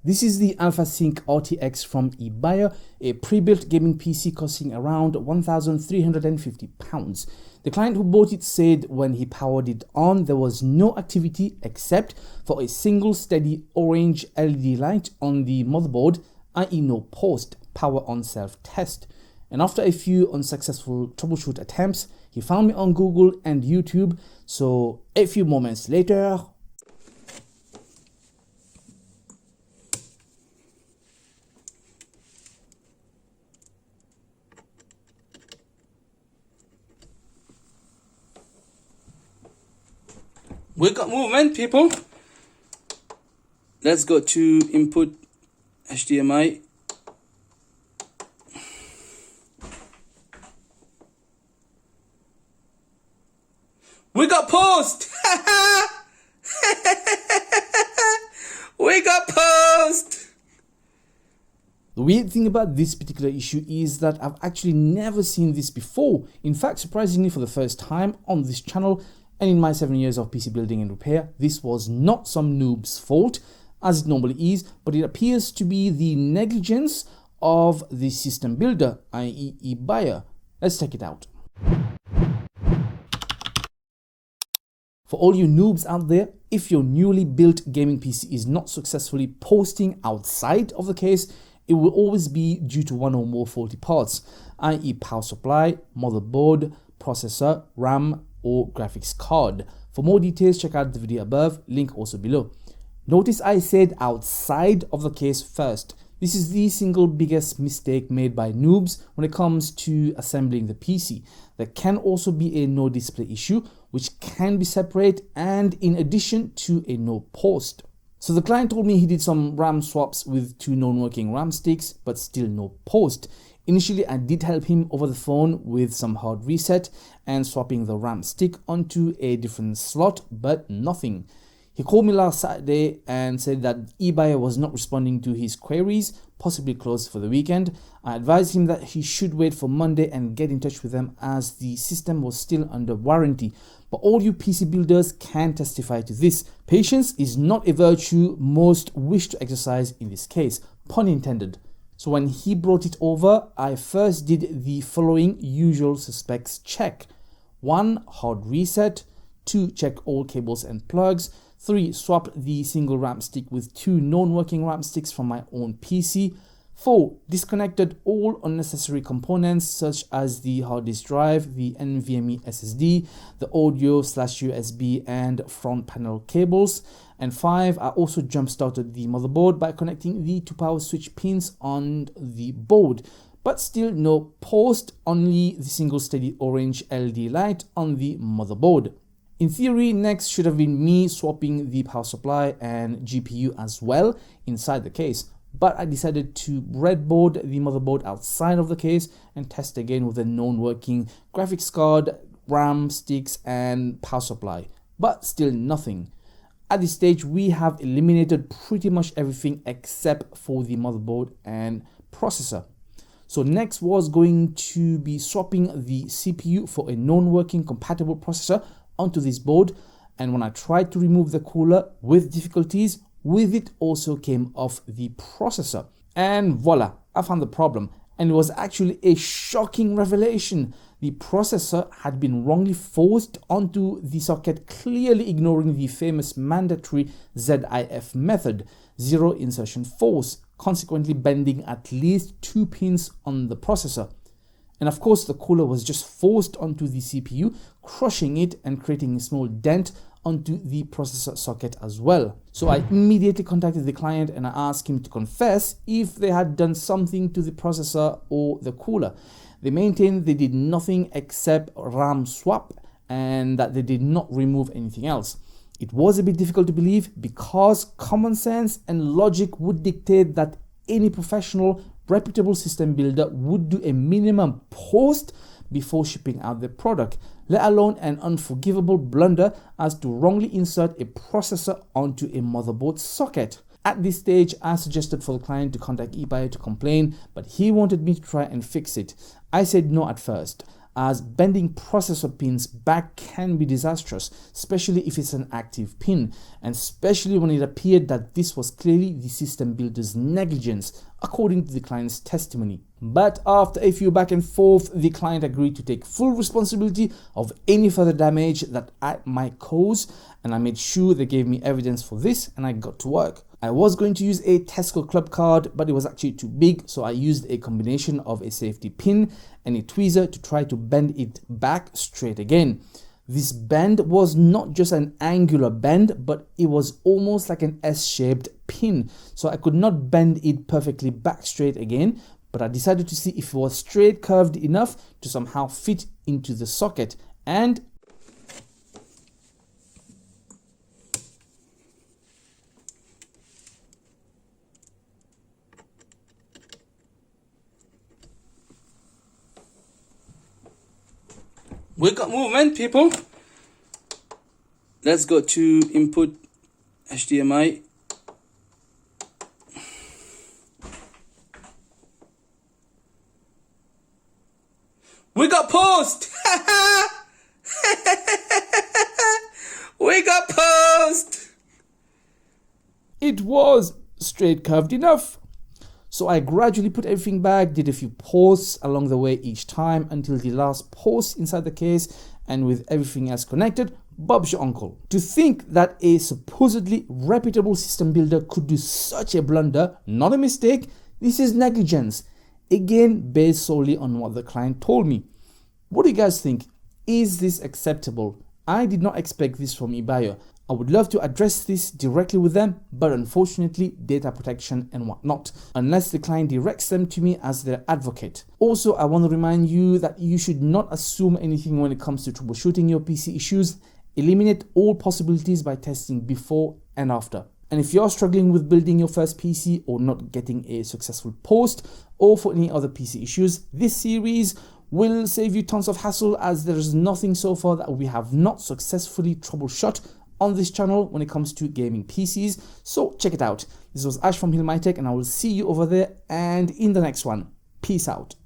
This is the AlphaSync RTX from Ebuyer, a pre-built gaming PC costing around £1,350. The client who bought it said when he powered it on, there was no activity except for a single steady orange LED light on the motherboard, i.e. no post power on self-test. And after a few unsuccessful troubleshoot attempts, he found me on Google and YouTube. So a few moments later, we got movement, people. Let's go to input HDMI. We got post. We got post. The weird thing about this particular issue is that I've actually never seen this before. In fact, surprisingly for the first time on this channel and in my 7 years of PC building and repair, this was not some noob's fault as it normally is, but it appears to be the negligence of the system builder, i.e. Ebuyer. Let's check it out. For all you noobs out there, if your newly built gaming PC is not successfully posting outside of the case, it will always be due to one or more faulty parts, i.e. power supply, motherboard, processor, RAM, or graphics card. For more details, check out the video above, link also below. Notice I said outside of the case first. This is the single biggest mistake made by noobs when it comes to assembling the PC. There can also be a no display issue, which can be separate and in addition to a no post. So the client told me he did some RAM swaps with 2 non-working RAM sticks, but still no post. Initially, I did help him over the phone with some hard reset and swapping the RAM stick onto a different slot, but nothing. He called me last Saturday and said that Ebuyer was not responding to his queries, possibly closed for the weekend. I advised him that he should wait for Monday and get in touch with them as the system was still under warranty. But all you PC builders can testify to this. Patience is not a virtue most wish to exercise in this case, pun intended. So when he brought it over, I first did the following usual suspects check. 1. Hard reset. 2. Check all cables and plugs. 3. Swap the single RAM stick with 2 non-working RAM sticks from my own PC. 4. Disconnected all unnecessary components such as the hard disk drive, the NVMe SSD, the audio/USB and front panel cables. And 5. I also jump started the motherboard by connecting the 2 power switch pins on the board. But still no post, only the single steady orange LED light on the motherboard. In theory, next should have been me swapping the power supply and GPU as well inside the case. But I decided to breadboard the motherboard outside of the case and test again with a non-working graphics card, RAM sticks and power supply. But still nothing. At this stage, we have eliminated pretty much everything except for the motherboard and processor. So next was going to be swapping the CPU for a non-working compatible processor onto this board, and when I tried to remove the cooler with difficulties, with it also came off the processor. And voila, I found the problem, and it was actually a shocking revelation. The processor had been wrongly forced onto the socket, clearly ignoring the famous mandatory ZIF method, zero insertion force, consequently bending at least 2 pins on the processor. And of course, the cooler was just forced onto the CPU, crushing it and creating a small dent onto the processor socket as well. So I immediately contacted the client and I asked him to confess if they had done something to the processor or the cooler. They maintained they did nothing except RAM swap and that they did not remove anything else. It was a bit difficult to believe because common sense and logic would dictate that any professional reputable system builder would do a minimum post before shipping out the product, let alone an unforgivable blunder as to wrongly insert a processor onto a motherboard socket. At this stage, I suggested for the client to contact Ebuyer to complain, but he wanted me to try and fix it. I said no at first. as bending processor pins back can be disastrous, especially if it's an active pin, and especially when it appeared that this was clearly the system builder's negligence, according to the client's testimony. But after a few back and forth, the client agreed to take full responsibility of any further damage that I might cause, and I made sure they gave me evidence for this, and I got to work. I was going to use a Tesco club card, but it was actually too big, so I used a combination of a safety pin and a tweezer to try to bend it back straight again. This bend was not just an angular bend, but it was almost like an S-shaped pin, so I could not bend it perfectly back straight again, but I decided to see if it was straight curved enough to somehow fit into the socket, and we got movement, people. Let's go to input HDMI. We got post. We got post. it was straight curved enough. So I gradually put everything back, did a few posts along the way each time until the last post inside the case, and with everything else connected, Bob's your uncle. To think that a supposedly reputable system builder could do such a blunder, not a mistake, this is negligence. Again, based solely on what the client told me. What do you guys think? Is this acceptable? I did not expect this from Ebuyer. I would love to address this directly with them, but unfortunately, data protection and whatnot, unless the client directs them to me as their advocate. Also, I want to remind you that you should not assume anything when it comes to troubleshooting your PC issues. Eliminate all possibilities by testing before and after. And if you're struggling with building your first PC or not getting a successful post, or for any other PC issues, this series will save you tons of hassle, as there is nothing so far that we have not successfully troubleshot on this channel when it comes to gaming PCs. So check it out. This was Ash from HealMyTech, and I will see you over there and in the next one. Peace out.